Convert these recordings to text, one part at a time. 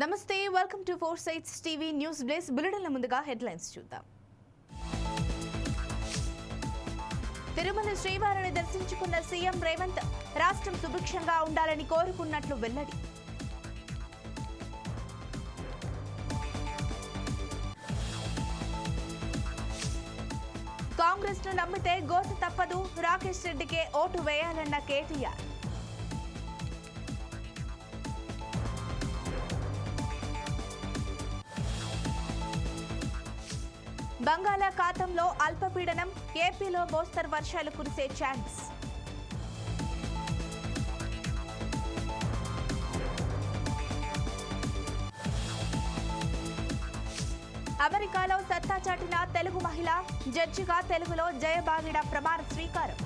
నమస్తే, welcome to four sides TV news బ్లేస్. బులెటిన్ల ముందుగా హెడ్లైన్స్ చూద్దాం. తిరుమల శ్రీవారిని దర్శించుకున్న సీఎం రేవంత్ రాష్ట్రం సుభిక్షంగా ఉండాలని కోరుకున్నట్లు వెల్లడి. కాంగ్రెస్ ను నమ్మితే గోత తప్పదు, రాకేష్ రెడ్డికే ఓటు వేయాలన్న కేటీఆర్. బంగాళాఖాతంలో అల్పపీడనం, ఏపీలో మోస్తరు వర్షాలు కురిసే ఛాన్స్. అమెరికాలో సత్తా చాటిన తెలుగు మహిళ, జడ్జిగా తెలుగులో జయబాగిడ ప్రమాణ స్వీకారం.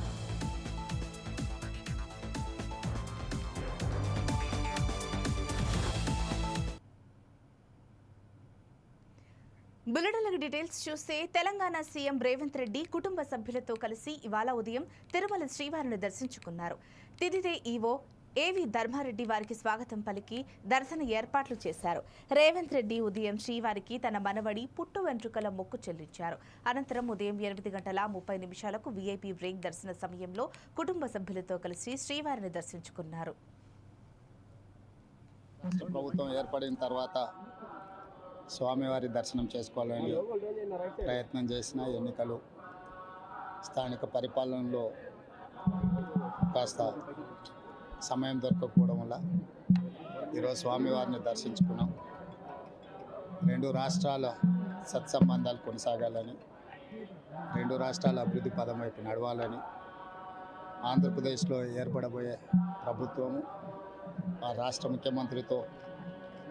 బులెటిన్ల డీటెయిల్స్ చూస్తే తెలంగాణ సీఎం రేవంత్ రెడ్డి కుటుంబ సభ్యులతో కలిసి ఇవాళ ఉదయం తిరుమల శ్రీవారిని దర్శించుకున్నారు. తిదిదే ఈవో ఏవి ధర్మారెడ్డి వారికి స్వాగతం పలికి దర్శన ఏర్పాట్లు చేశారు. రేవంత్ రెడ్డి ఉదయం శ్రీవారికి తన మనవడి పుట్టు వెంట్రుకల మొక్కు చెల్లించారు. అనంతరం ఉదయం 8:30 వీఐపీ బ్రేక్ దర్శన సమయంలో కుటుంబ సభ్యులతో కలిసి శ్రీవారిని దర్శించుకున్నారు. ప్రభుత్వం ఏర్పడిన తర్వాత స్వామివారి దర్శనం చేసుకోవాలని ప్రయత్నం చేసిన ఎన్నికలు, స్థానిక పరిపాలనలో కాస్త సమయం దొరకకపోవడం వల్ల ఈరోజు స్వామివారిని దర్శించుకున్నాం. రెండు రాష్ట్రాల సత్సంబంధాలు కొనసాగాలని, రెండు రాష్ట్రాల అభివృద్ధి పదం వైపు నడవాలని, ఆంధ్రప్రదేశ్లో ఏర్పడబోయే ప్రభుత్వము ఆ రాష్ట్ర ముఖ్యమంత్రితో,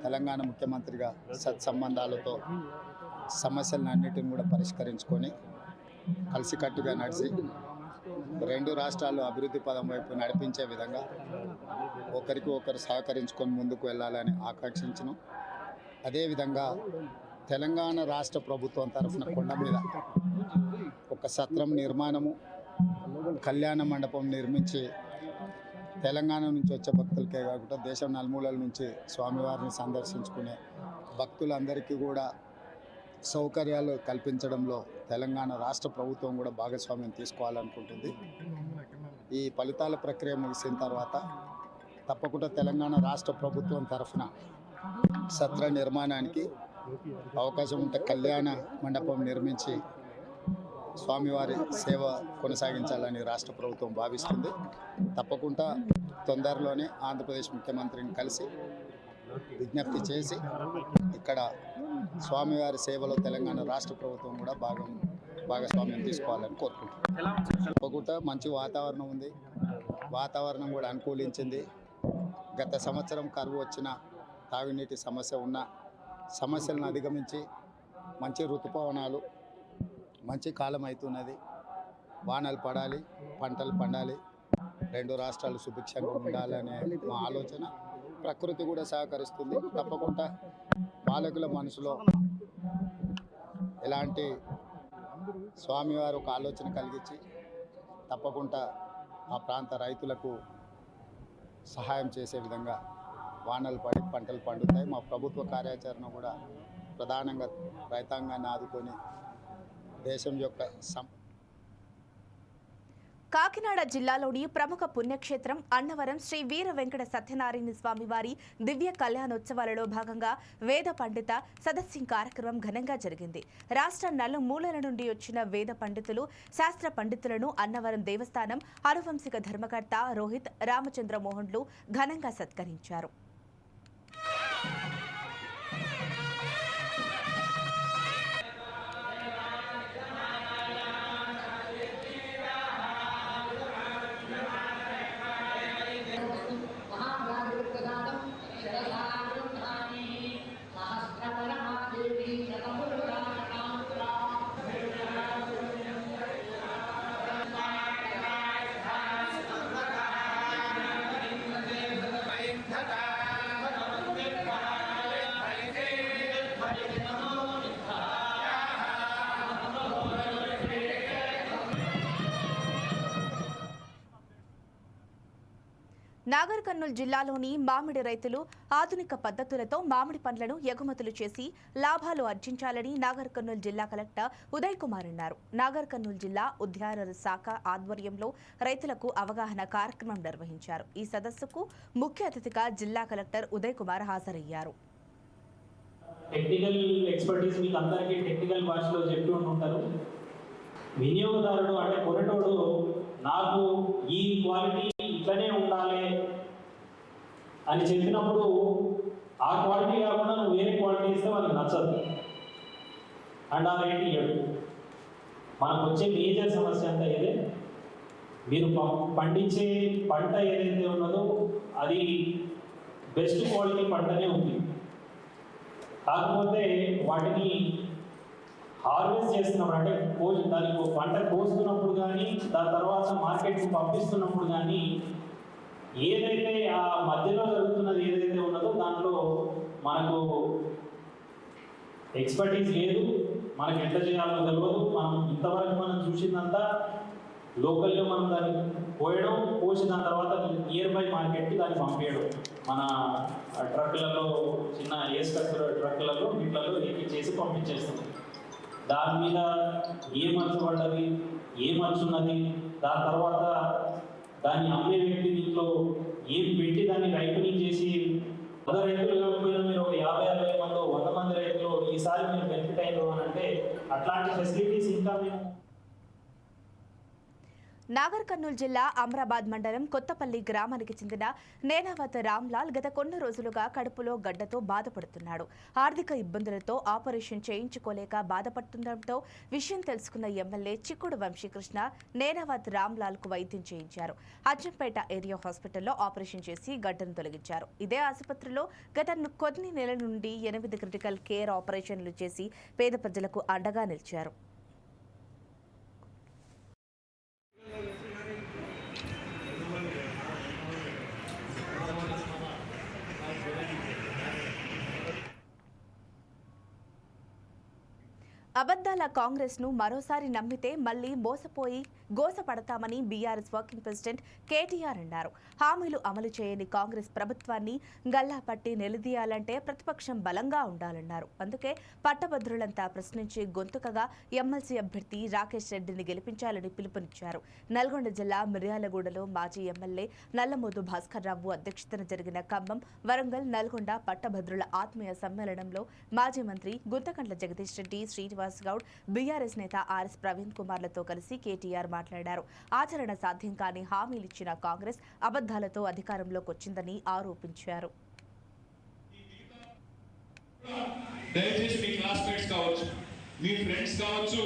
తెలంగాణ ముఖ్యమంత్రిగా సత్సంబంధాలతో సమస్యలన్నిటిని కూడా పరిష్కరించుకొని కలిసికట్టుగా నడిచి రెండు రాష్ట్రాలు అభివృద్ధి పదం వైపు నడిపించే విధంగా ఒకరికి ఒకరు సహకరించుకొని ముందుకు వెళ్ళాలని ఆకాంక్షించను. అదేవిధంగా తెలంగాణ రాష్ట్ర ప్రభుత్వం తరఫున కొండ మీద ఒక సత్రం నిర్మాణము, కళ్యాణ మండపం నిర్మించి తెలంగాణ నుంచి వచ్చే భక్తులకే కాకుండా దేశం నలుమూలల నుంచి స్వామివారిని సందర్శించుకునే భక్తులందరికీ కూడా సౌకర్యాలు కల్పించడంలో తెలంగాణ రాష్ట్ర ప్రభుత్వం కూడా భాగస్వామ్యం తీసుకోవాలనుకుంటుంది. ఈ ఫలితాల ప్రక్రియ ముగిసిన తర్వాత తప్పకుండా తెలంగాణ రాష్ట్ర ప్రభుత్వం తరఫున సత్ర నిర్మాణానికి అవకాశం ఉంటే కళ్యాణ మండపం నిర్మించి స్వామివారి సేవ కొనసాగించాలని రాష్ట్ర ప్రభుత్వం భావిస్తుంది. తప్పకుండా తొందరలోనే ఆంధ్రప్రదేశ్ ముఖ్యమంత్రిని కలిసి విజ్ఞప్తి చేసి ఇక్కడ స్వామివారి సేవలో తెలంగాణ రాష్ట్ర ప్రభుత్వం కూడా భాగస్వామ్యం తీసుకోవాలని కోరుకుంటున్నాం. తప్పకుండా మంచి వాతావరణం ఉంది, వాతావరణం కూడా అనుకూలించింది. గత సంవత్సరం కరువు వచ్చిన, తాగునీటి సమస్య ఉన్న సమస్యలను అధిగమించి మంచి ఋతుపవనాలు, మంచి కాలం అవుతున్నది. వానలు పడాలి, పంటలు పండాలి, రెండు రాష్ట్రాలు సుభిక్షంగా ఉండాలనే మా ఆలోచన. ప్రకృతి కూడా సహకరిస్తుంది. తప్పకుండా పాలకుల మనసులో ఎలాంటి స్వామివారు ఒక ఆలోచన కలిగించి తప్పకుండా ఆ ప్రాంత రైతులకు సహాయం చేసే విధంగా వానలు పడి పంటలు పండుతాయి. మా ప్రభుత్వ కార్యాచరణ కూడా ప్రధానంగా రైతాంగాన్ని ఆదుకొని దేశం యొక్క కాకినాడ జిల్లాలోని ప్రముఖ పుణ్యక్షేత్రం అన్నవరం శ్రీ వీర వెంకట సత్యనారాయణ స్వామివారి దివ్య కళ్యాణోత్సవాలలో భాగంగా వేద పండిత సదస్యం కార్యక్రమం ఘనంగా జరిగింది. రాష్ట్ర నలుమూలల నుండి వచ్చిన వేద పండితులు, శాస్త్ర పండితులను అన్నవరం దేవస్థానం అనువంశిక ధర్మకర్త రోహిత్ రామచంద్రమోహన్లు ఘనంగా సత్కరించారు. Bye. నాగర్ కర్నూల్ జిల్లాలోని మామిడి రైతులు ఆధునిక పద్ధతులతో మామిడి పండ్లను ఎగుమతులు చేసి లాభాలు ఆర్జించాలని నాగర్ కర్నూల్ జిల్లా కలెక్టర్ ఉదయ్ కుమార్ అన్నారు. నాగర్ కర్నూల్ జిల్లా ఉద్యాన శాఖ ఆధ్వర్యంలో రైతులకు అవగాహన కార్యక్రమం నిర్వహించారు. ఈ సదస్సుకు ముఖ్య అతిథిగా జిల్లా కలెక్టర్ ఉదయ్ కుమార్ హాజరయ్యారు. టెక్నికల్ ఎక్స్పర్టీస్ మీకు అందరికీ టెక్నికల్ భాషలో చెప్తూ ఉంటారు. వినియోగదారుడు అంటే కొనేటోడు నాకు ఈ క్వాలిటీ ఇట్లనే ఉండాలి అని చెప్పినప్పుడు ఆ క్వాలిటీ కాకుండా నువ్వు వేరే క్వాలిటీ ఇస్తే వాళ్ళకి నచ్చదు అండ్ ఆ రేట్ ఇవ్వడు. మనకు వచ్చే మేజర్ సమస్య అంతా ఏదే మీరు పండించే పంట ఏదైతే ఉన్నదో అది బెస్ట్ క్వాలిటీ పంటనే ఉంది. కాకపోతే వాటిని హార్వెస్ట్ చేస్తున్నప్పుడు అంటే దానికి పంట కోస్తున్నప్పుడు కానీ దాని తర్వాత మార్కెట్కి పంపిస్తున్నప్పుడు కానీ ఏదైతే ఆ మధ్యలో జరుగుతున్నది ఏదైతే ఉన్నదో దాంట్లో మనకు ఎక్స్పర్టీస్ లేదు, మనకు ఎంత చేయాలో తెలియదు. మనం ఇంతవరకు మనం చూసిందంతా లోకల్గా మనం దాన్ని పోయడం, పోసి దాని తర్వాత నియర్ బై మార్కెట్కి దాన్ని పంపేయడం. మన ట్రక్లలో చిన్న ఏస్కత్తుల ట్రక్లలో వీటిలలో ఎక్కించేసి పంపించేస్తుంది. దాని మీద ఏ మంచు పడ్డది, ఏ మంచు ఉన్నది, దాని తర్వాత దాన్ని అమ్మే వ్యక్తి దీంట్లో ఏం పెట్టి దాన్ని రైతునింగ్ చేసి 100 రైతులు కాకపోయినా మీరు ఒక 50-60 మంది 100 మంది రైతులు ఈసారి మీరు బెనిఫిట్ అయ్యారు అని అంటే అట్లాంటి ఫెసిలిటీస్ ఇంకా మేము. నాగర్ కర్నూల్ జిల్లా అమ్రాబాద్ మండలం కొత్తపల్లి గ్రామానికి చెందిన నేనావత్ రామ్లాల్ గత కొన్ని రోజులుగా కడుపులో గడ్డతో బాధపడుతున్నాడు. ఆర్థిక ఇబ్బందులతో ఆపరేషన్ చేయించుకోలేక బాధపడుతుండటంతో విషయం తెలుసుకున్న ఎమ్మెల్యే చిక్కుడు వంశీకృష్ణ నేనావత్ రామ్లాల్కు వైద్యం చేయించారు. అచ్చంపేట ఏరియా హాస్పిటల్లో ఆపరేషన్ చేసి గడ్డను తొలగించారు. ఇదే ఆసుపత్రిలో గత కొన్ని నెలల నుండి 8 క్రిటికల్ కేర్ ఆపరేషన్లు చేసి పేద ప్రజలకు అండగా నిలిచారు. అబద్దాల కాంగ్రెస్ ను మరోసారి నమ్మితే మళ్లీ మోసపోయి గోసపడతామని బీఆర్ఎస్ వర్కింగ్ ప్రెసిడెంట్ కేటీఆర్ అన్నారు. హామీలు అమలు చేయని కాంగ్రెస్ ప్రభుత్వాన్ని గల్లాపట్టి నిలదీయాలంటే ప్రతిపక్షం బలంగా ఉండాలన్నారు. అందుకే పట్టభద్రులంతా ప్రశ్నించి గొంతుకగా ఎమ్మెల్సీ అభ్యర్థి రాకేష్ రెడ్డిని గెలిపించాలని పిలుపునిచ్చారు. నల్గొండ జిల్లా మిర్యాలగూడలో మాజీ ఎమ్మెల్యే నల్లమోదు భాస్కర్ రావు అధ్యక్షతన జరిగిన ఖమ్మం, వరంగల్, నల్గొండ పట్టభద్రుల ఆత్మీయ సమ్మేళనంలో మాజీ మంత్రి గుంతకండ్ల జగదీష్ రెడ్డి, శ్రీనివాస్ గౌడ్, బీఆర్ఎస్ నేత ఆర్ఎస్ ప్రవీణ్ కుమార్లతో కలిసి కేటీఆర్ మాట్లాడారు. ఆచరణ సాధ్యం కాని హామీలిచ్చిన కాంగ్రెస్ అబద్దాలతో అధికారంలోకి వచ్చిందని ఆరోపించారు. దయచేసి మీ క్లాస్మేట్స్ కావచ్చు, మీ ఫ్రెండ్స్ కావచ్చు,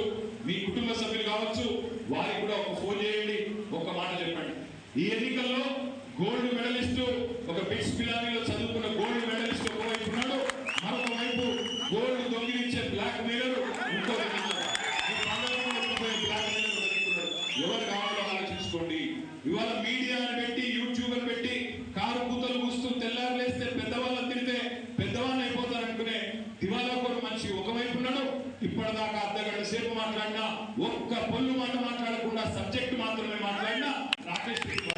మీ కుటుంబ సభ్యులు కావచ్చు, వారికి కూడా ఒక ఫోన్ చేయండి, ఒక మాట చెప్పండి. ఈ ఎన్నికల్లో గోల్డ్ మెడలిస్ట్, ఒక బిట్స్ పిలానీలో చదువుకున్న గోల్డ్ మెడలిస్ట్ ఒకవైపు ఉన్నాడు, మరొక వైపు గోల్డ్ దొంగిలించే బ్లాక్ మెయిలర్ ఇంకో ఎవరు కావాలో ఆలోచించుకోండి. ఇవాళ మీడియాను పెట్టి, యూట్యూబ్ పెట్టి కారు కూతలు కూస్తూ తెల్లారులేస్తే పెద్దవాళ్ళని తిరిగితే పెద్దవాళ్ళు అయిపోతారనుకునే దివాలా కూడా మనిషి ఒకవైపు ఉన్నాడు. ఇప్పటిదాకా అర్ధగంట సేపు మాట్లాడినా ఒక్క పొల్లు మాట మాట్లాడకుండా సబ్జెక్ట్ మాత్రమే మాట్లాడినా రాకేష్ రెడ్డి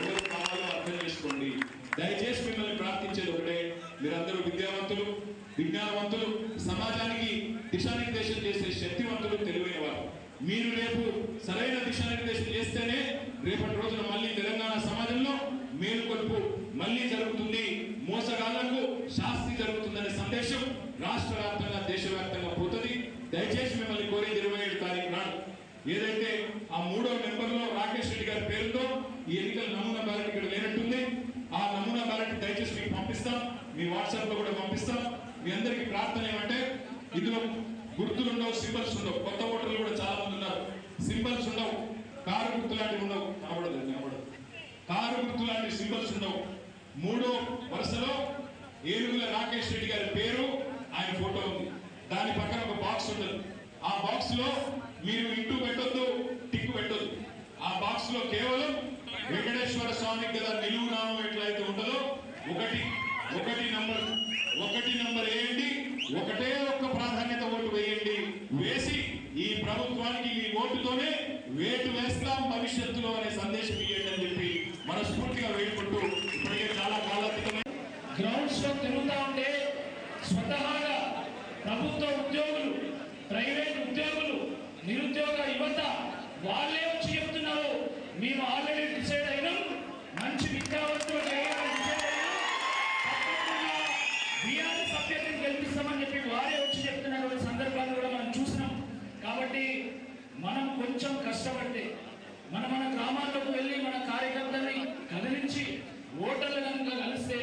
ఎవరు కావాలో అర్థం చేసుకోండి. దయచేసి మిమ్మల్ని ప్రార్థించేది ఒకటే, మీరందరూ విద్యావంతులు, విజ్ఞానవంతులు, సమాజానికి దిశానిర్దేశం చేసే శక్తివంతులు, తెలివైన వారు. మీరు రేపు సరైన దిశానిర్దేశం చేస్తేనే రేపటి రోజున మళ్ళీ తెలంగాణ సమాజంలో మేలుకొలుపు మళ్ళీ జరుగుతుంది, మోసగాళ్లకు శాస్తి జరుగుతుందనే సందేశం రాష్ట్ర వ్యాప్తంగా, దేశవ్యాప్తంగా పోతుంది. దయచేసి మిమ్మల్ని కోరేది 27 తారీఖు నాడు ఏదైతే ఆ 3వ నెంబర్లో రాకేష్ రెడ్డి గారి పేరుతో ఈ ఎన్నికల నమూనా బ్యాలెట్ ఇక్కడ లేనట్టుంది. ఆ నమూనా బ్యాలెట్ దయచేసి మీకు పంపిస్తాం, మీ వాట్సాప్ లో కూడా పంపిస్తాం. మీ అందరికీ ప్రార్థన ఏమంటే ఇందులో గుర్తులు ఉండవు, సింబల్స్ ఉండవు. కొత్త ఓటర్లు కూడా చాలా మంది ఉన్నారు, సింబల్స్ ఉండవు, కారు గుర్తు లాంటివి ఉండవు, కారు గుర్తు లాంటి సింబల్స్ ఉండవు. 3వ వరుసలో ఏనుగుల రాకేష్ రెడ్డి గారి పేరు, ఆయన ఫోటో ఉంది. దాని పక్కన ఒక బాక్స్ ఉంటుంది. ఆ బాక్స్ లో మీరు ఇంటూ పెట్టొద్దు, టిక్కు పెట్టొద్దు. ఆ బాక్స్ లో కేవలం వెంకటేశ్వర స్వామికి కదా నిలువు నామం ఎట్లయితే ఉంటుందో ఒకటి నంబర్ వేయండి. ఒకటే ఒక్క ప్రాధాన్యత ఓటు వేయండి. వేసి ఈ ప్రభుత్వానికి మీ ఓటుతోనే వేటు వేస్తాం భవిష్యత్తులో అనే సందేశం ఇవ్వండి అని చెప్పి మనసు మనస్ఫూర్తిగా వేడుకుంటూ ఇప్పటికే చాలా కాలాతీతమైన గ్రౌండ్స్ లో తిరుగుతూ ఉంటే స్వతహాగా ప్రభుత్వ ఉద్యోగులు, ప్రైవేట్ ఉద్యోగులు, నిరుద్యోగ యువత వాళ్ళే వచ్చి చెప్తున్నారు, మేము ఆల్రెడీ డిసైడ్ అయినాం, మంచి విద్యావంతులు బీఆర్ఎస్ అభ్యర్థిని గెలిపిస్తామని చెప్పి వారే వచ్చి చెప్తున్నారు సందర్భాలు కూడా మనం చూసినాం. కాబట్టి మనం కొంచెం కష్టపడితే మన గ్రామాల్లోకి వెళ్ళి మన కార్యకర్తల్ని కదిలించి ఓటర్లు కనుక కలిస్తే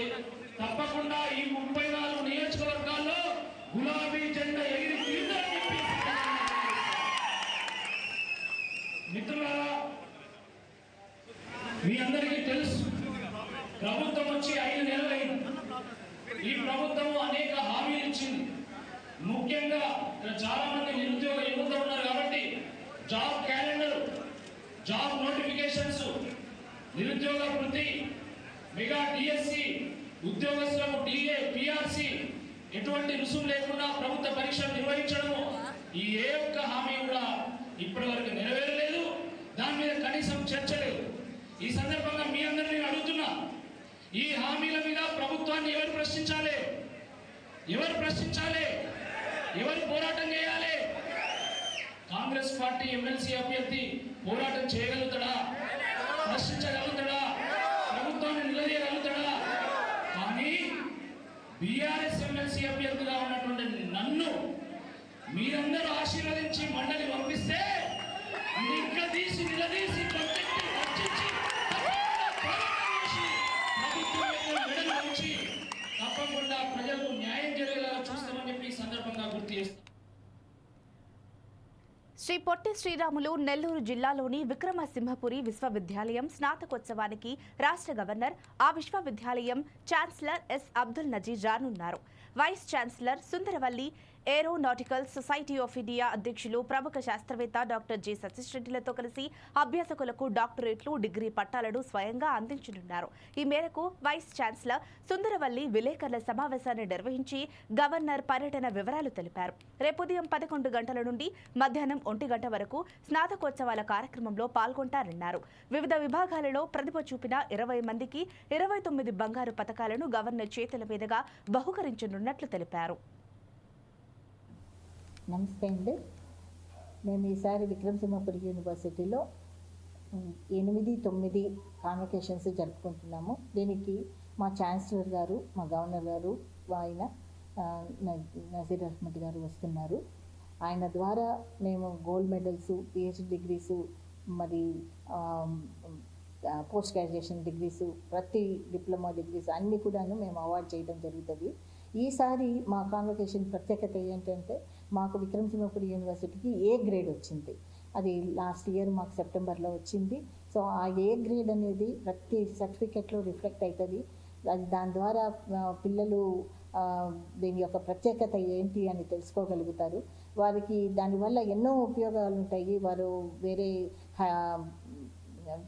తప్పకుండా ఈ 34 నియోజకవర్గాల్లో గులాబీ జెండా ఎగిరి తీరుతుందని చెప్పి మిత్రులారా, మీ అందరికీ తెలుసు ప్రభుత్వం వచ్చి 5 నెలలైంది. ఈ ప్రభుత్వం అనేక హామీలు ఇచ్చింది. ముఖ్యంగా చాలా మంది నిరుద్యోగ యువత ఉన్నారు కాబట్టి జాబ్ క్యాలెండర్, జాబ్ నోటిఫికేషన్స్, నిరుద్యోగ వృత్తి, మెగా డిఎస్సి, ఉద్యోగస్తులకు డిఏ, పిఆర్సి ఎటువంటి రుసుము లేకుండా ప్రభుత్వ పరీక్షలు నిర్వహించడము, ఈ ఏ ఒక్క హామీ కూడా ఇప్పటి వరకు నెరవేరలేదు. దాని మీద కనీసం చర్చ లేదు. ఈ సందర్భంగా మీ అందరినీ నేను అడుగుతున్నా, ఈ హామీల మీద ప్రభుత్వాన్ని ఎవరు ప్రశ్నించాలి? ఎవరు ప్రశ్నించాలి? ఎవరు పోరాటం చేయాలి? కాంగ్రెస్ పార్టీ ఎమ్మెల్సీ అభ్యర్థి పోరాటం చేయగలుగుతాడా? ప్రశ్నించగలుగుతాడా? ప్రభుత్వాన్ని నిలదీయగలుగుతాడా? కానీ బీఆర్ఎస్ ఎమ్మెల్సీ అభ్యర్థిగా ఉన్నటువంటి నన్ను మీరందరూ ఆశీర్వదించి మండలి పంపిస్తే నిలదీసి తప్పకుండా ప్రజలకు న్యాయం జరిగేలా చూస్తామని చెప్పి ఈ సందర్భంగా గుర్తు చేస్తాం. శ్రీ పొట్టి శ్రీరాములు నెల్లూరు జిల్లాలోని విక్రమసింహపురి విశ్వవిద్యాలయం స్నాతకోత్సవానికి రాష్ట్ర గవర్నర్, ఆ విశ్వవిద్యాలయం ఛాన్సలర్ ఎస్ అబ్దుల్ నజీర్ రానున్నారు. Vice chancellor Sundaravalli aeronautical society of India అధ్యక్షులు ప్రముఖ శాస్త్రవేత్త డాక్టర్ జె సతీష్ రెడ్డిలతో కలిసి అభ్యాసకులకు డాక్టరేట్లు, డిగ్రీ పట్టాలను స్వయంగా అందించనున్నారు. ఈ మేరకు వైస్ ఛాన్సలర్ సుందరవల్లి విలేకరుల సమావేశాన్ని నిర్వహించి గవర్నర్ పర్యటన వివరాలు తెలిపారు. రేపు ఉదయం 11 గంటల నుండి మధ్యాహ్నం 1 గంట వరకు స్నాతకోత్సవాల కార్యక్రమంలో పాల్గొంటారన్నారు. వివిధ విభాగాలలో ప్రతిభ చూపిన 20 మందికి 29 బంగారు పతకాలను గవర్నర్ చేతుల మీదుగా బహుకరించనున్నట్లు తెలిపారు. నమస్తే అండి. మేము ఈసారి విక్రమసింహపురి యూనివర్సిటీలో 8-9 కాన్వకేషన్స్ జరుపుకుంటున్నాము. దీనికి మా ఛాన్సలర్ గారు, మా గవర్నర్ గారు, ఆయన నజీర్ అహ్మద్ గారు వస్తున్నారు. ఆయన ద్వారా మేము గోల్డ్ మెడల్స్, పిహెచ్డి డిగ్రీసు, మరి పోస్ట్ గ్రాడ్యుయేషన్ డిగ్రీసు, ప్రతి డిప్లొమా డిగ్రీస్ అన్నీ కూడాను మేము అవార్డ్ చేయడం జరుగుతుంది. ఈసారి మా కాన్వకేషన్ ప్రత్యేకత ఏంటంటే మాకు విక్రమసింహపురి యూనివర్సిటీకి ఏ గ్రేడ్ వచ్చింది. అది లాస్ట్ ఇయర్ మాకు సెప్టెంబర్లో వచ్చింది. సో ఆ ఏ గ్రేడ్ అనేది ప్రతి సర్టిఫికెట్లో రిఫ్లెక్ట్ అవుతుంది. అది దాని ద్వారా పిల్లలు దీని యొక్క ప్రత్యేకత ఏంటి అని తెలుసుకోగలుగుతారు. వారికి దానివల్ల ఎన్నో ఉపయోగాలు ఉంటాయి. వారు వేరే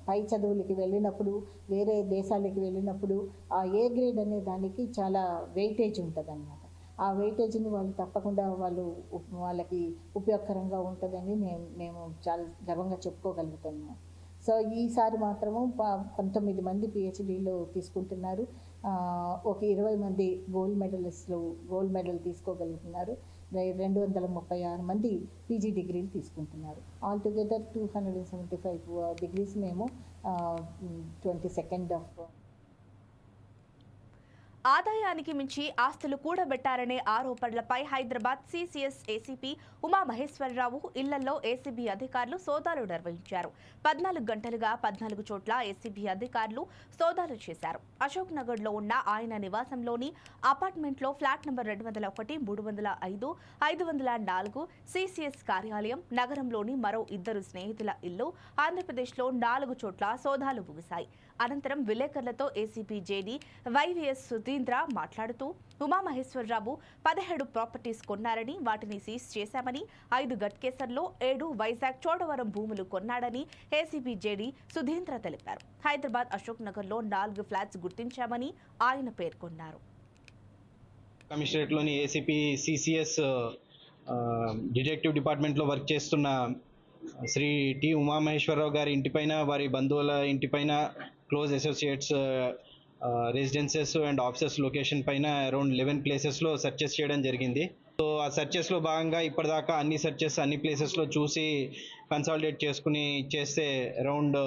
పై చదువులకి వెళ్ళినప్పుడు, వేరే దేశాలకి వెళ్ళినప్పుడు ఆ ఏ గ్రేడ్ అనే దానికి చాలా వెయిటేజ్ ఉంటుంది అన్నమాట. ఆ వెయిటేజ్ని వాళ్ళు తప్పకుండా వాళ్ళకి ఉపయోగకరంగా ఉంటుందని మేము చాలా గర్వంగా చెప్పుకోగలుగుతున్నాము. సో ఈసారి మాత్రము 19 మంది పిహెచ్డీలో తీసుకుంటున్నారు. ఒక 20 మంది గోల్డ్ మెడల్ తీసుకోగలుగుతున్నారు. 236 మంది పీజీ డిగ్రీలు తీసుకుంటున్నారు. ఆల్టుగెదర్ 275 డిగ్రీస్ మేము 22nd ఆదాయానికి మించి ఆస్తులు కూడబెట్టారనే ఆరోపణలపై హైదరాబాద్ సిసిఎస్ ఏసీపీ ఉమామహేశ్వరరావు ఇళ్లలో ఏసీబీ అధికారులు సోదాలు నిర్వహించారు. 14 గంటలుగా 14 చోట్ల ఏసీబీ అధికారులు సోదాలు చేశారు. అశోక్ నగర్లో ఉన్న ఆయన నివాసంలోని అపార్ట్మెంట్లో ఫ్లాట్ నంబర్ 201, 305, 504 సిసిఎస్ కార్యాలయం, నగరంలోని మరో 2 స్నేహితుల ఇల్లు, ఆంధ్రప్రదేశ్లో 4 చోట్ల సోదాలు ముగిశాయి. అనంతరం విలేకరులతో ఏసీపీ జేడీ వైవీఎస్ సుధీంద్ర మాట్లాడుతూ ఉమామహేశ్వరరావు 17 ప్రాపర్టీస్ కొన్నారని, వాటిని సీజ్ చేశామని, 5 గట్కేసర్లో, 7 వైజాగ్ చోడవరం భూములు కొన్నాడని ఏసీపీ జేడీ సుధీంద్ర తెలిపారు. హైదరాబాద్ అశోక్ నగర్లో 4 ఫ్లాట్స్ గుర్తించామని ఆయన పేర్కొన్నారు. కమిషనరేట్లోని ఏసీపీ సిసిఎస్ డిటెక్టివ్ డిపార్ట్మెంట్లో వర్క్ చేస్తున్న శ్రీ టి ఉమామహేశ్వరరావు గారి ఇంటిపైన, వారి బంధువుల ఇంటిపైన close associates residences and offices location పైన అరౌండ్ 11 ప్లేసెస్లో సెర్చెస్ చేయడం జరిగింది. సో ఆ సెర్చెస్లో భాగంగా ఇప్పటిదాకా అన్ని సెర్చెస్ అన్ని ప్లేసెస్లో చూసి కన్సాలిడేట్ చేసుకుని చేస్తే అరౌండ్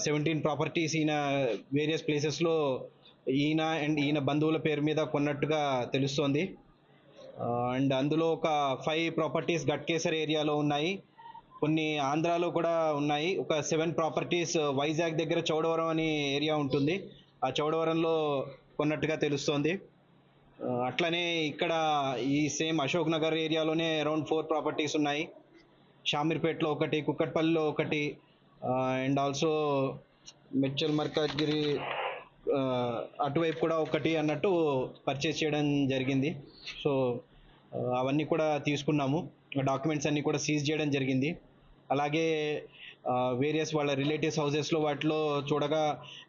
17 ప్రాపర్టీస్ ఈయన వేరియస్ ప్లేసెస్లో ఈయన బంధువుల పేరు మీద కొన్నట్టుగా తెలుస్తోంది. అండ్ అందులో ఒక 5 ప్రాపర్టీస్ గట్కేసర్ ఏరియాలో ఉన్నాయి, కొన్ని ఆంధ్రాలో కూడా ఉన్నాయి. ఒక 7 ప్రాపర్టీస్ వైజాగ్ దగ్గర చౌడవరం అనే ఏరియా ఉంటుంది, ఆ చౌడవరంలో కొన్నట్టుగా తెలుస్తోంది. అట్లనే ఇక్కడ ఈ సేమ్ అశోక్ నగర్ ఏరియాలోనే అరౌండ్ 4 ప్రాపర్టీస్ ఉన్నాయి. షామీర్పేటలో ఒకటి, కుక్కట్పల్లిలో ఒకటి, అండ్ ఆల్సో మెడ్చల్ మర్కాజ్గిరి అటువైపు కూడా ఒకటి అన్నట్టు పర్చేస్ చేయడం జరిగింది. సో అవన్నీ కూడా తీసుకున్నాము, డాక్యుమెంట్స్ అన్నీ కూడా సీజ్ చేయడం జరిగింది. అలాగే వేరియస్ వాళ్ళ రిలేటివ్స్ హౌసెస్లో వాటిలో చూడగా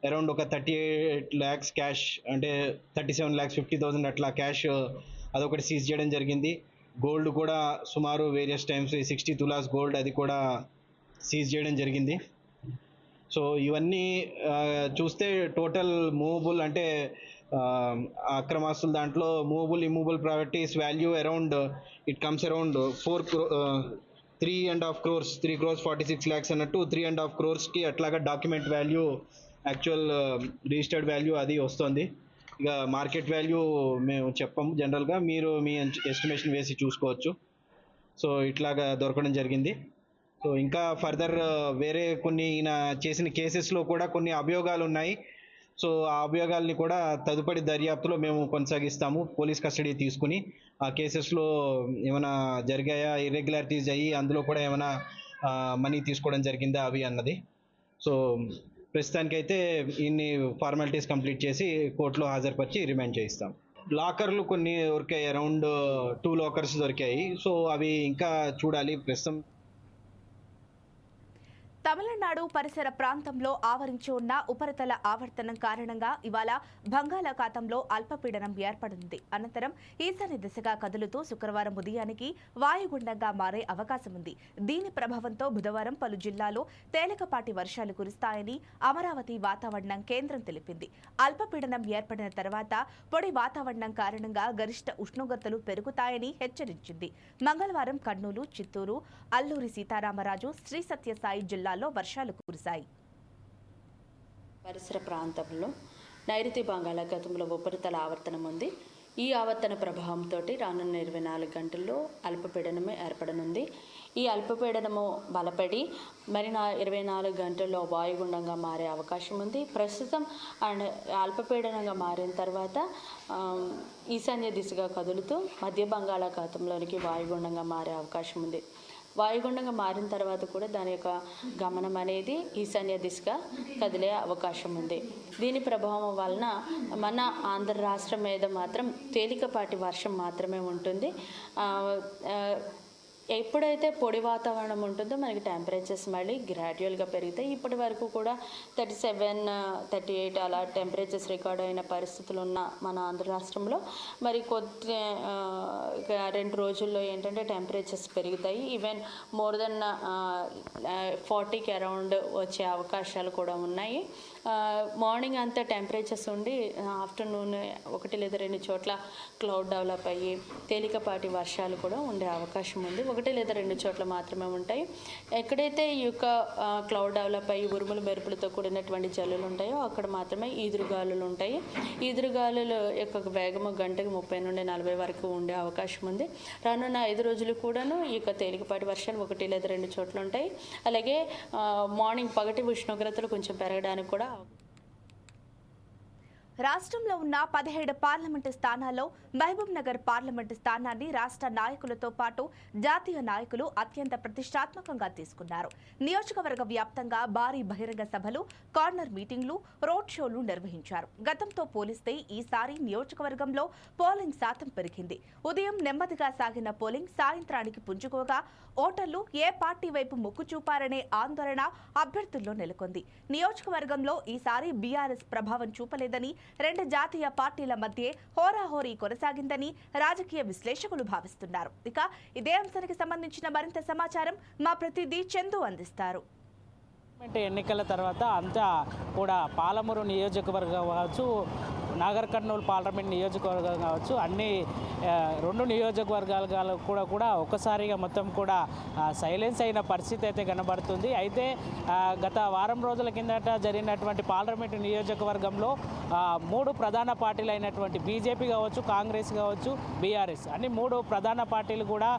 అరౌండ్ ఒక 38 lakhs క్యాష్, అంటే 37,50,000 అట్లా క్యాష్ అదొకటి సీజ్ చేయడం జరిగింది. గోల్డ్ కూడా సుమారు వేరియస్ టైమ్స్ 60 తులాస్ గోల్డ్ అది కూడా సీజ్ చేయడం జరిగింది. సో ఇవన్నీ చూస్తే టోటల్ మూవబుల్ అంటే అక్రమాస్తుల దాంట్లో movable immovable properties value around it comes around 3.5 crores, 3 crores 46 lakhs అన్నట్టు 3.5 crores అట్లాగా document value, actual registered value అది వస్తుంది. ఇక మార్కెట్ వాల్యూ మేము చెప్పము, జనరల్గా మీరు మీ ఎస్టిమేషన్ వేసి చూసుకోవచ్చు. సో ఇట్లాగా దొరకడం జరిగింది. సో ఇంకా ఫర్దర్ వేరే కొన్ని ఈయన చేసిన కేసెస్లో కూడా కొన్ని అభియోగాలు ఉన్నాయి. సో ఆ అభియోగాల్ని కూడా తదుపరి దర్యాప్తులో మేము కొనసాగిస్తాము, పోలీస్ కస్టడీ తీసుకుని. ఆ కేసెస్లో ఏమైనా జరిగాయా, ఇర్రెగ్యులారిటీస్ అయ్యి అందులో కూడా ఏమైనా మనీ తీసుకోవడం జరిగిందా అవి అన్నది. సో ప్రస్తుతానికైతే ఇన్ని ఫార్మాలిటీస్ కంప్లీట్ చేసి కోర్టులో హాజరుపరిచి రిమాండ్ చేయిస్తాం. లాకర్లు కొన్ని దొరికాయి, అరౌండ్ 2 లాకర్స్ దొరికాయి. సో అవి ఇంకా చూడాలి. ప్రస్తుతం తమిళనాడు పరిసర ప్రాంతంలో ఆవరించి ఉన్న ఉపరితల ఆవర్తనం కారణంగా ఇవాళ బంగాళాఖాతంలో అల్పపీడనం ఏర్పడింది. అనంతరం ఈశాన్య దిశగా కదులుతూ శుక్రవారం ఉదయానికి వాయుగుండంగా మారే అవకాశం ఉంది. దీని ప్రభావంతో బుధవారం పలు జిల్లాల్లో తేలికపాటి వర్షాలు కురుస్తాయని అమరావతి వాతావరణ కేంద్రం తెలిపింది. అల్పపీడనం ఏర్పడిన తర్వాత పొడి వాతావరణం కారణంగా గరిష్ట ఉష్ణోగ్రతలు పెరుగుతాయని హెచ్చరించింది. మంగళవారం కర్నూలు, చిత్తూరు, అల్లూరి సీతారామరాజు, శ్రీ సత్యసాయి జిల్లా వర్షాలు కురిశాయి. పరిసర ప్రాంతంలో నైరుతి బంగాళాఖాతంలో ఉపరితల ఆవర్తనం ఉంది. ఈ ఆవర్తన ప్రభావంతో రానున్న 24 గంటల్లో అల్పపీడనము ఏర్పడనుంది. ఈ అల్పపీడనము బలపడి మరి 24 గంటల్లో వాయుగుండంగా మారే అవకాశం ఉంది. ప్రస్తుతం అల్పపీడనంగా మారిన తర్వాత ఈశాన్య దిశగా కదులుతూ మధ్య బంగాళాఖాతంలోనికి వాయుగుండంగా మారే అవకాశం ఉంది. వాయుగుండంగా మారిన తర్వాత కూడా దాని యొక్క గమనం అనేది ఈశాన్య దిశగా కదిలే అవకాశం ఉంది. దీని ప్రభావం వలన మన ఆంధ్ర రాష్ట్రం మీద మాత్రం తేలికపాటి వర్షం మాత్రమే ఉంటుంది. ఎప్పుడైతే పొడి వాతావరణం ఉంటుందో మనకి టెంపరేచర్స్ మళ్ళీ గ్రాడ్యువల్గా పెరుగుతాయి. ఇప్పటి వరకు కూడా 37, 38 అలా టెంపరేచర్స్ రికార్డ్ అయిన పరిస్థితులు ఉన్న మన ఆంధ్ర రాష్ట్రంలో మరి 2 రోజుల్లో ఏంటంటే టెంపరేచర్స్ పెరుగుతాయి. ఈవెన్ మోర్ దెన్ 40కి అరౌండ్ వచ్చే అవకాశాలు కూడా ఉన్నాయి. మార్నింగ్ అంతా టెంపరేచర్స్ ఉండి ఆఫ్టర్నూన్ 1 లేదా 2 చోట్ల క్లౌడ్ డెవలప్ అయ్యి తేలికపాటి వర్షాలు కూడా ఉండే అవకాశం ఉంది. 1 లేదా 2 చోట్ల మాత్రమే ఉంటాయి. ఎక్కడైతే ఈ యొక్క క్లౌడ్ డెవలప్ అయ్యి ఉరుములు మెరుపులతో కూడినటువంటి జల్లులు ఉంటాయో అక్కడ మాత్రమే ఈదురుగాలులు ఉంటాయి. ఈదురుగాలుల యొక్క వేగము గంటకు 30 నుండి 40 వరకు ఉండే అవకాశం ఉంది. రానున్న 5 రోజులు కూడాను ఈ యొక్క తేలికపాటి వర్షాలు 1 లేదా 2 చోట్ల ఉంటాయి. అలాగే మార్నింగ్ పగటి ఉష్ణోగ్రతలు కొంచెం పెరగడానికి కూడా రాష్ట్రంలో ఉన్న 17 పార్లమెంటు స్థానాల్లో మహబూబ్ నగర్ పార్లమెంటు స్థానాన్ని రాష్ట్ర నాయకులతో పాటు జాతీయ నాయకులు అత్యంత ప్రతిష్టాత్మకంగా తీసుకున్నారు. నియోజకవర్గ వ్యాప్తంగా భారీ బహిరంగ సభలు, కార్నర్ మీటింగ్లు, రోడ్ షోలు నిర్వహించారు. గతంతో పోలిస్తే ఈసారి నియోజకవర్గంలో పోలింగ్ శాతం పెరిగింది. ఉదయం నెమ్మదిగా సాగిన పోలింగ్ సాయంత్రానికి పుంజుకోగా ఓటర్లు ఏ పార్టీ వైపు మొగ్గు చూపారనే ఆందోళన అభ్యర్థుల్లో నెలకొంది. నియోజకవర్గంలో ఈసారి బీఆర్ఎస్ ప్రభావం చూపలేదని, 2 జాతీయ పార్టీల మధ్య హోరాహోరీ కొనసాగిందని రాజకీయ విశ్లేషకులు భావిస్తున్నారు. ఇక ఇదే అంశానికి సంబంధించిన మరింత సమాచారం మా ప్రతినిధి చందు అందిస్తారు. ఎన్నికల తర్వాత అంతా కూడా పాలమూరు నియోజకవర్గం కావచ్చు, నాగర్ కర్నూలు పార్లమెంట్ నియోజకవర్గం కావచ్చు, అన్ని 2 నియోజకవర్గాలు కూడా ఒకసారిగా మొత్తం కూడా సైలెన్స్ అయిన పరిస్థితి అయితే కనబడుతుంది. అయితే గత వారం రోజుల కిందట జరిగినటువంటి పార్లమెంటు నియోజకవర్గంలో 3 ప్రధాన పార్టీలు అయినటువంటి బీజేపీ కావచ్చు, కాంగ్రెస్ కావచ్చు, బీఆర్ఎస్ అన్ని 3 ప్రధాన పార్టీలు కూడా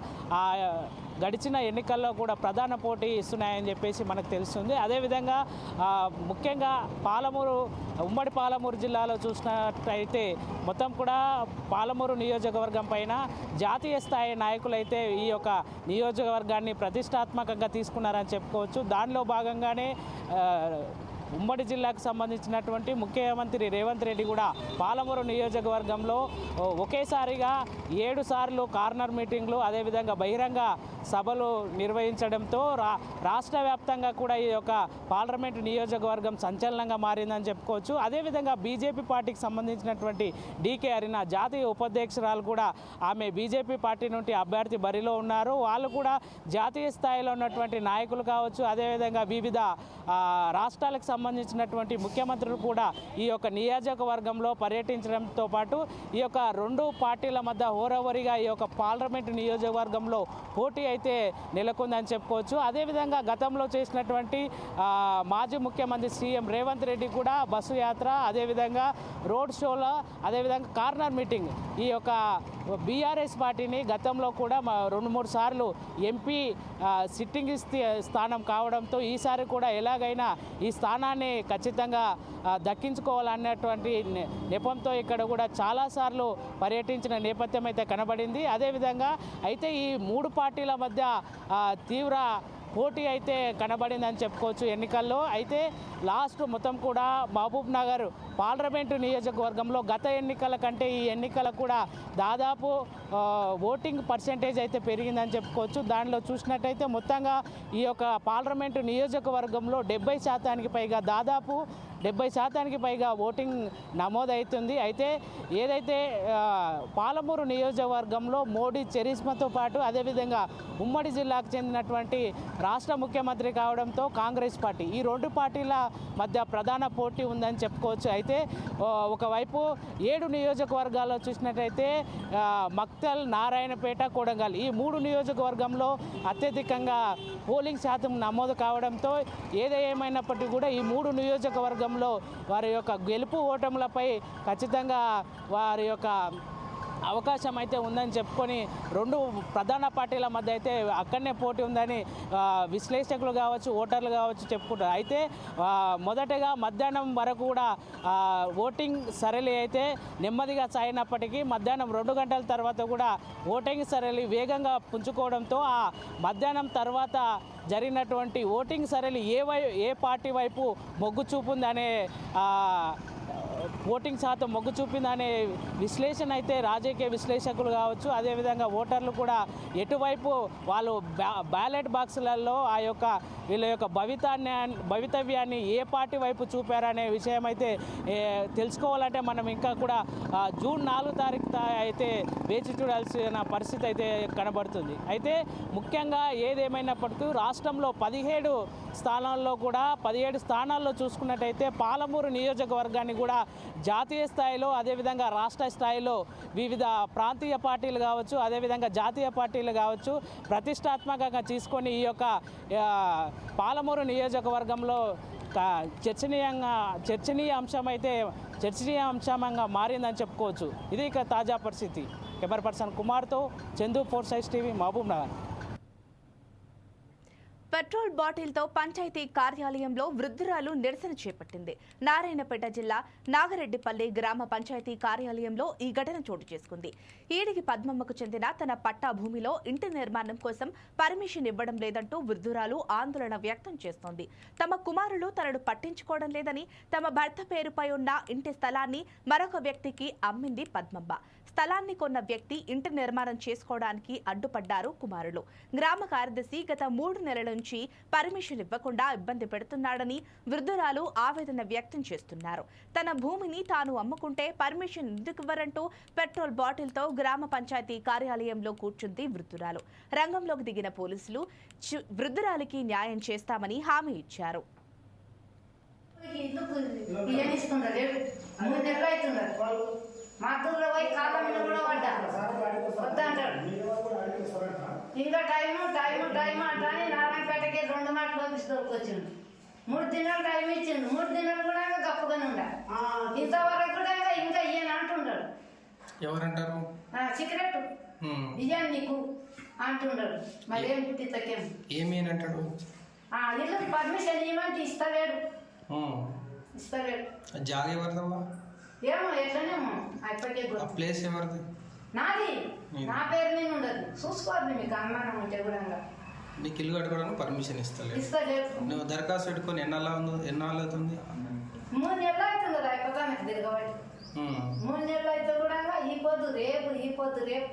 గడిచిన ఎన్నికల్లో కూడా ప్రధాన పోటీ ఇస్తున్నాయని చెప్పేసి మనకు తెలుస్తుంది. అదేవిధంగా ముఖ్యంగా ఉమ్మడి పాలమూరు జిల్లాలో చూసినట్లయితే మొత్తం కూడా పాలమూరు నియోజకవర్గం పైన జాతీయ స్థాయి నాయకులైతే ఈ యొక్క నియోజకవర్గాన్ని ప్రతిష్టాత్మకంగా తీసుకున్నారని చెప్పుకోవచ్చు. దానిలో భాగంగానే ఉమ్మడి జిల్లాకు సంబంధించినటువంటి ముఖ్యమంత్రి రేవంత్ రెడ్డి కూడా పాలమూరు నియోజకవర్గంలో ఒకేసారిగా 7 సార్లు కార్నర్ మీటింగ్లు, అదేవిధంగా బహిరంగ సభలు నిర్వహించడంతో రాష్ట్ర వ్యాప్తంగా కూడా ఈ యొక్క పార్లమెంటు నియోజకవర్గం సంచలనంగా మారిందని చెప్పుకోవచ్చు. అదేవిధంగా బీజేపీ పార్టీకి సంబంధించినటువంటి డీకే అరుణ జాతీయ ఉపాధ్యక్షురాలు కూడా ఆమె బీజేపీ పార్టీ నుండి అభ్యర్థి బరిలో ఉన్నారు. వాళ్ళు కూడా జాతీయ స్థాయిలో ఉన్నటువంటి నాయకులు కావచ్చు, అదేవిధంగా వివిధ రాష్ట్రాలకు సంబంధించినటువంటి ముఖ్యమంత్రులు కూడా ఈ యొక్క నియోజకవర్గంలో పర్యటించడంతో పాటు ఈ యొక్క 2 పార్టీల మధ్య హోరాహోరీగా ఈ యొక్క పార్లమెంటు నియోజకవర్గంలో పోటీ అయితే నెలకొందని చెప్పుకోవచ్చు. అదేవిధంగా గతంలో చేసినటువంటి మాజీ ముఖ్యమంత్రి సీఎం రేవంత్ రెడ్డి కూడా బస్సు యాత్ర, అదేవిధంగా రోడ్ షోలో, అదేవిధంగా కార్నర్ మీటింగ్ ఈ యొక్క బీఆర్ఎస్ పార్టీని గతంలో కూడా 2-3 సార్లు ఎంపీ సిట్టింగ్ స్థానం కావడంతో ఈసారి కూడా ఎలాగైనా ఈ స్థానాన్ని ఖచ్చితంగా దక్కించుకోవాలన్నటువంటి నెపంతో ఇక్కడ కూడా చాలాసార్లు పర్యటించిన నేపథ్యం అయితే కనబడింది. అదేవిధంగా అయితే ఈ 3 పార్టీల మధ్య తీవ్ర పోటీ అయితే కనబడిందని చెప్పుకోవచ్చు ఎన్నికల్లో. అయితే లాస్ట్ మొత్తం కూడా మహబూబ్ నగర్ పార్లమెంటు నియోజకవర్గంలో గత ఎన్నికల కంటే ఈ ఎన్నికల కూడా దాదాపు ఓటింగ్ పర్సెంటేజ్ అయితే పెరిగిందని చెప్పుకోవచ్చు. దానిలో చూసినట్టయితే మొత్తంగా ఈ యొక్క పార్లమెంటు నియోజకవర్గంలో 70% పైగా, దాదాపు 70% పైగా ఓటింగ్ నమోదవుతుంది. అయితే ఏదైతే పాలమూరు నియోజకవర్గంలో మోడీ చరిస్మాతో పాటు అదేవిధంగా ఉమ్మడి జిల్లాకు చెందినటువంటి రాష్ట్ర ముఖ్యమంత్రి కావడంతో కాంగ్రెస్ పార్టీ, ఈ 2 పార్టీల మధ్య ప్రధాన పోటీ ఉందని చెప్పుకోవచ్చు. అయితే ఒకవైపు 7 నియోజకవర్గాల్లో చూసినట్టయితే మక్తల్, నారాయణపేట, కొడంగల్ ఈ 3 నియోజకవర్గంలో అత్యధికంగా పోలింగ్ శాతం నమోదు కావడంతో ఏమైనప్పటికీ కూడా ఈ 3 నియోజకవర్గంలో వారి యొక్క గెలుపు ఓటములపై ఖచ్చితంగా వారి యొక్క అవకాశం అయితే ఉందని చెప్పుకొని 2 ప్రధాన పార్టీల మధ్య అయితే అక్కడనే పోటీ ఉందని విశ్లేషకులు కావచ్చు, ఓటర్లు కావచ్చు చెప్పుకుంటారు. అయితే మొదటగా మధ్యాహ్నం వరకు కూడా ఓటింగ్ సరళి అయితే నెమ్మదిగా సాగినప్పటికీ మధ్యాహ్నం 2 గంటల తర్వాత కూడా ఓటింగ్ సరళి వేగంగా పుంజుకోవడంతో ఆ మధ్యాహ్నం తర్వాత జరిగినటువంటి ఓటింగ్ సరళి ఏ పార్టీ వైపు మొగ్గు చూపుందనే ఓటింగ్ శాతం మొగ్గు చూపిందనే విశ్లేషణ అయితే రాజకీయ విశ్లేషకులు కావచ్చు, అదేవిధంగా ఓటర్లు కూడా ఎటువైపు వాళ్ళు బ్యాలెట్ బాక్సులలో ఆ యొక్క వీళ్ళ యొక్క భవితవ్యాన్ని ఏ పార్టీ వైపు చూపారనే విషయం అయితే తెలుసుకోవాలంటే మనం ఇంకా కూడా జూన్ 4 తారీఖు అయితే వేచి చూడాల్సిన పరిస్థితి అయితే కనబడుతుంది. అయితే ముఖ్యంగా ఏదేమైనప్పటికీ రాష్ట్రంలో 17 స్థానాల్లో చూసుకున్నట్టయితే పాలమూరు నియోజకవర్గాన్ని కూడా జాతీయ స్థాయిలో, అదేవిధంగా రాష్ట్ర స్థాయిలో వివిధ ప్రాంతీయ పార్టీలు కావచ్చు, అదేవిధంగా జాతీయ పార్టీలు కావచ్చు ప్రతిష్టాత్మకంగా తీసుకొని ఈ యొక్క పాలమూరు నియోజకవర్గంలో చర్చనీయ అంశంగా మారిందని చెప్పుకోవచ్చు. ఇది ఇక తాజా పరిస్థితి. కెమెరా పర్సన్ కుమార్తో Chandu, 4 Sides TV, Mahabubnagar. Petrol బాటిల్తో పంచాయతీ కార్యాలయంలో వృద్ధురాలు నిరసన చేపట్టింది. నారాయణపేట జిల్లా నాగరెడ్డిపల్లి గ్రామ పంచాయతీ కార్యాలయంలో ఈ ఘటన చోటు చేసుకుంది. ఈడికి పద్మమ్మకు చెందిన తన పట్టా భూమిలో ఇంటి నిర్మాణం కోసం పర్మిషన్ ఇవ్వడం లేదంటూ వృద్ధురాలు ఆందోళన వ్యక్తం చేస్తోంది. తమ కుమారులు తనను పట్టించుకోవడం లేదని, తమ భర్త పేరుపై ఉన్న ఇంటి స్థలాన్ని మరొక వ్యక్తికి అమ్మింది పద్మమ్మ. స్థలాన్ని కొన్న వ్యక్తి ఇంటి నిర్మాణం చేసుకోవడానికి అడ్డుపడ్డారు కుమారులు. గ్రామ కార్యదర్శి గత 3 నెలల నుంచి పర్మిషన్ ఇవ్వకుండా ఇబ్బంది పెడుతున్నాడని వృద్ధురాలు ఆవేదన వ్యక్తం చేస్తున్నారు. తన భూమిని తాను అమ్ముకుంటే పర్మిషన్ ఎందుకు ఇవ్వరంటూ పెట్రోల్ బాటిల్తో గ్రామ పంచాయతీ కార్యాలయంలో కూర్చుంది వృద్ధురాలు. రంగంలోకి దిగిన పోలీసులు వృద్ధురాలికి న్యాయం చేస్తామని హామీ ఇచ్చారు. ఇస్తున్నారు 3 నెలలు అవుతున్నారు. మద్దూరులో పోయి కాళ్ళ మీద కూడా పడ్డా వద్దంటాడు. ఇంకా టైము అంటాని నారాయణపేటకి 2 మాటలు పంపిస్తూకొచ్చిండు. 3 దినాలు టైం ఇచ్చిండు. 3 దినాలు కూడా గప్పుగానే ఉండ. ఇంతవరకు కూడా ఇంకా ఇయ్యని అంటుంటాడు. ఎవరంటారు? సిగరెట్ ఇయ్యాను నీకు అంటుండడు. మరి ఏం తిత్తకేం ఏమి అంటాడు? ఇల్లు పర్మిషన్ ఇవ్వమంటే ఇస్తలేడు. జాగా ఎవరిదమ్మా? ఏమో ఎట్లనేమో అప్పటికే ప్లేస్ ఎవరిది? నాది. నా పేరు మీద ఉండదు. చూసుకోవాలి మీకు అనుమానం ఉంటే కూడా. నీకు ఇల్లు కట్టుకోవడానికి పర్మిషన్ ఇస్తలేదు. నువ్వు దరఖాస్తు పెట్టుకొని ఎన్నాళ్ళు అవుతుంది? 3 నెలలు అవుతుంది. అయిపోతా నాకు తిరగబడి 3 నెలలు అయితే కూడా ఈ పొద్దు రేపు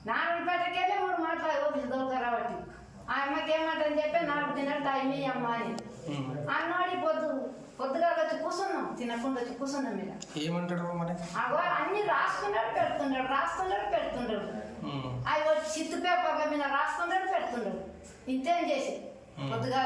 నారాయణపేటకి వెళ్ళి 3 మాటలు ఆఫీస్ దొరకరాబట్టి ఆ అమ్మకి ఏమంటని చెప్పి 4 దినాలు టైం ఇయ్యమ్మా అని అన్నాడు. పొద్దుగా వచ్చి కూర్చున్నాం, తినకుండా వచ్చి కూర్చున్నాం మీద. ఏమంటాడు మరి? అన్ని రాస్తున్నాడు పెడుతున్నాడు. అవి వచ్చి చిత్తు పేపర్ల మీద రాస్తున్నాడు పెడుతున్నాడు. ఇంతేం చేసి పొద్దుగా.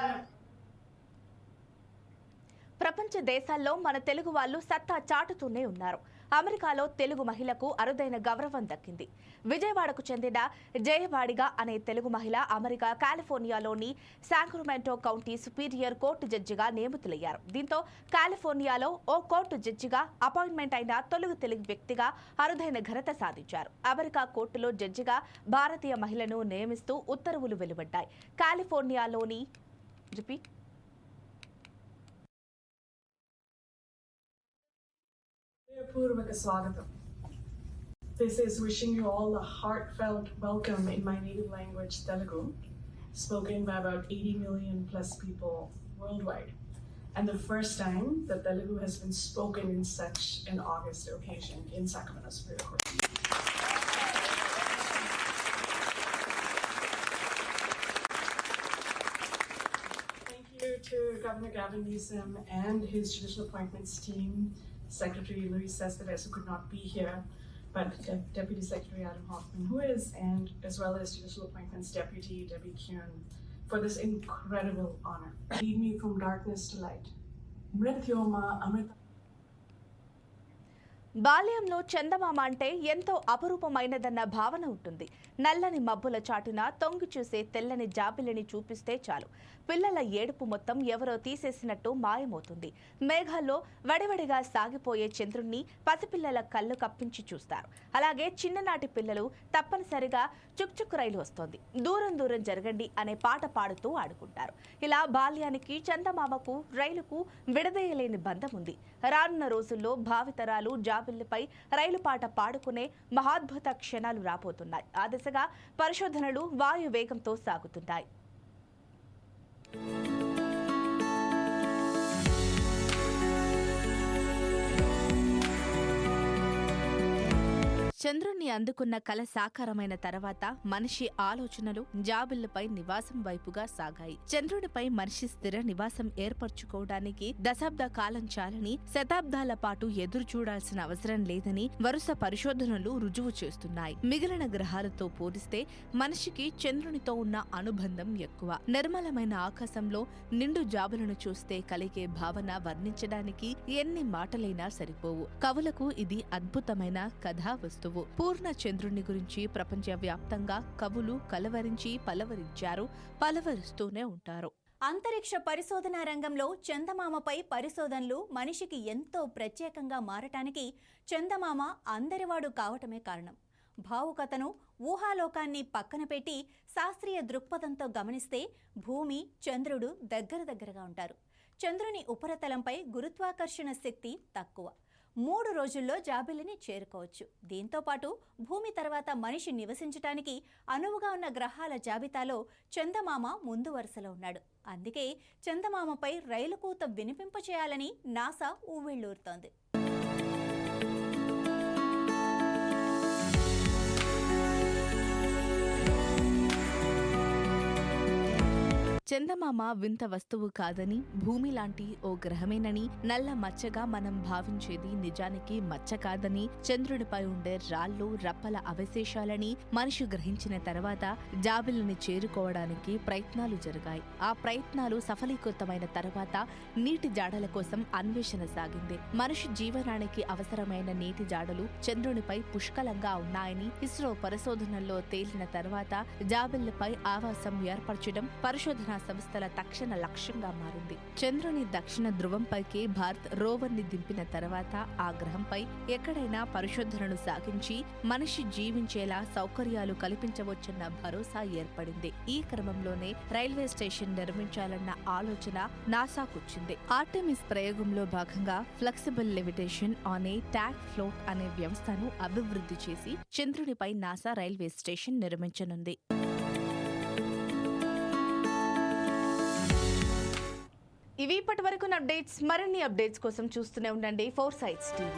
ప్రపంచ దేశాల్లో మన తెలుగు వాళ్ళు సత్తా చాటుతూనే ఉన్నారు. అమెరికాలో తెలుగు మహిళకు అరుదైన గౌరవం దక్కింది. విజయవాడకు చెందిన జయవాడిగా అనే తెలుగు మహిళ అమెరికా కాలిఫోర్నియాలోని శాక్రమెంటో కౌంటీ సుపీరియర్ కోర్టు జడ్జిగా నియమితులయ్యారు. దీంతో కాలిఫోర్నియాలో ఓ కోర్టు జడ్జిగా అపాయింట్మెంట్ అయిన తొలి తెలుగు వ్యక్తిగా అరుదైన ఘనత సాధించారు. అమెరికా కోర్టులో జడ్జిగా భారతీయ మహిళను నియమిస్తూ ఉత్తర్వులు వెలువడ్డాయి. కాలిఫోర్నియాలోని Purvaka Swagatam. This is wishing you all a heartfelt welcome in my native language, Telugu, spoken by about 80 million plus people worldwide, and the first time that Telugu has been spoken in such an august occasion in Sacramento Superior Court. Thank you to Governor Gavin Newsom and his judicial appointments team, Secretary Luis Cespedes, who could not be here, but Deputy Secretary Adam Hoffman, who is, and as well as Judicial Appointments Deputy Debbie Kuhn, for this incredible honor. Lead me from darkness to light. Mrityoma Amrita. బాల్యంలో చందమామ అంటే ఎంతో అపరూపమైనదన్న భావన ఉంటుంది. నల్లని మబ్బుల చాటున తొంగి చూసే తెల్లని జాబిలిని చూపిస్తే చాలు పిల్లల ఏడుపు మొత్తం ఎవరో తీసేసినట్టు మాయమవుతుంది. మేఘాల్లో వడివడిగా సాగిపోయే చంద్రుణ్ణి పసిపిల్లల కళ్ళు కప్పించి చూస్తారు. అలాగే చిన్ననాటి పిల్లలు తప్పనిసరిగా చుక్చుక్ రైలు వస్తోంది, దూరం దూరం జరగండి అనే పాట పాడుతూ ఆడుకుంటారు. ఇలా బాల్యానికి చందమామకు రైలుకు విడదీయలేని బంధం ఉంది. రానున్న రోజుల్లో భావితరాలు జాబిల్లిపై రైలు పాట పాడుకునే మహాద్భుత క్షణాలు రాబోతున్నాయి. ఆ దిశగా పరిశోధనలు వాయు వేగంతో సాగుతున్నాయి. చంద్రుణ్ణి అందుకున్న కల సాకారమైన తర్వాత మనిషి ఆలోచనలు జాబిల్లుపై నివాసం వైపుగా సాగాయి. చంద్రుడిపై మనిషి స్థిర నివాసం ఏర్పరచుకోవడానికి దశాబ్ద కాలం చాలని, శతాబ్దాల పాటు ఎదురు చూడాల్సిన అవసరం లేదని వరుస పరిశోధనలు రుజువు చేస్తున్నాయి. మిగిలిన గ్రహాలతో పోలిస్తే మనిషికి చంద్రునితో ఉన్న అనుబంధం ఎక్కువ. నిర్మలమైన ఆకాశంలో నిండు జాబులను చూస్తే కలిగే భావన వర్ణించడానికి ఎన్ని మాటలైనా సరిపోవు. కవులకు ఇది అద్భుతమైన కథా వస్తువు. పూర్ణ చంద్రుని గురించి ప్రపంచవ్యాప్తంగా కవులు కలవరించి పలవరించారు, పలవరిస్తూనే ఉంటారు. అంతరిక్ష పరిశోధనా రంగంలో చందమామపై పరిశోధనలు మనిషికి ఎంతో ప్రత్యేకంగా మారటానికి చందమామ అందరివాడు కావటమే కారణం. భావుకతను, ఊహాలోకాన్ని పక్కన పెట్టి శాస్త్రీయ దృక్పథంతో గమనిస్తే భూమి, చంద్రుడు దగ్గరగా ఉంటారు. చంద్రుని ఉపరితలంపై గురుత్వాకర్షణ శక్తి తక్కువ. 3 రోజుల్లో జాబిల్లిని చేరుకోవచ్చు. దీంతోపాటు భూమి తర్వాత మనిషి నివసించటానికి అనువుగా ఉన్న గ్రహాల జాబితాలో చందమామ ముందు వరుసలో ఉన్నాడు. అందుకే చందమామపై రైలు కూత వినిపింపచేయాలని నాసా ఊవిళ్ళూరుతోంది. చందమామ వింత వస్తువు కాదని, భూమి లాంటి ఓ గ్రహమేనని, నల్ల మచ్చగా మనం భావించేది నిజానికి మచ్చ కాదని, చంద్రుడిపై ఉండే రాళ్ళు రప్పల అవశేషాలని మనిషి గ్రహించిన తర్వాత జాబిల్ని చేరుకోవడానికి ప్రయత్నాలు జరిగాయి. ఆ ప్రయత్నాలు సఫలీకృతమైన తర్వాత నీటి జాడల కోసం అన్వేషణ సాగింది. మనిషి జీవనానికి అవసరమైన నీటి జాడలు చంద్రునిపై పుష్కలంగా ఉన్నాయని ఇస్రో పరిశోధనల్లో తేలిన తర్వాత జాబిల్లిపై ఆవాసం ఏర్పరచడం పరిశోధనా సంస్థల తక్షణ లక్ష్యంగా మారింది. చంద్రుని దక్షిణ ధ్రువంపైకి భారత్ రోవర్ని దింపిన తర్వాత ఆ గ్రహంపై ఎక్కడైనా పరిశోధనలు సాగించి మనిషి జీవించేలా సౌకర్యాలు కల్పించవచ్చన్న భరోసా ఏర్పడింది. ఈ క్రమంలోనే రైల్వే స్టేషన్ నిర్మించాలన్న ఆలోచన నాసాకొచ్చింది. ఆర్టెమిస్ ప్రయోగంలో భాగంగా flexible levitation on a tag float అనే వ్యవస్థను అభివృద్ధి చేసి చంద్రునిపై నాసా రైల్వే స్టేషన్ నిర్మించనుంది. ఇవి ఇప్పటి వరకు అప్డేట్స్. మరిన్ని అప్డేట్స్ కోసం చూస్తూనే ఉండండి 4 Sides TV.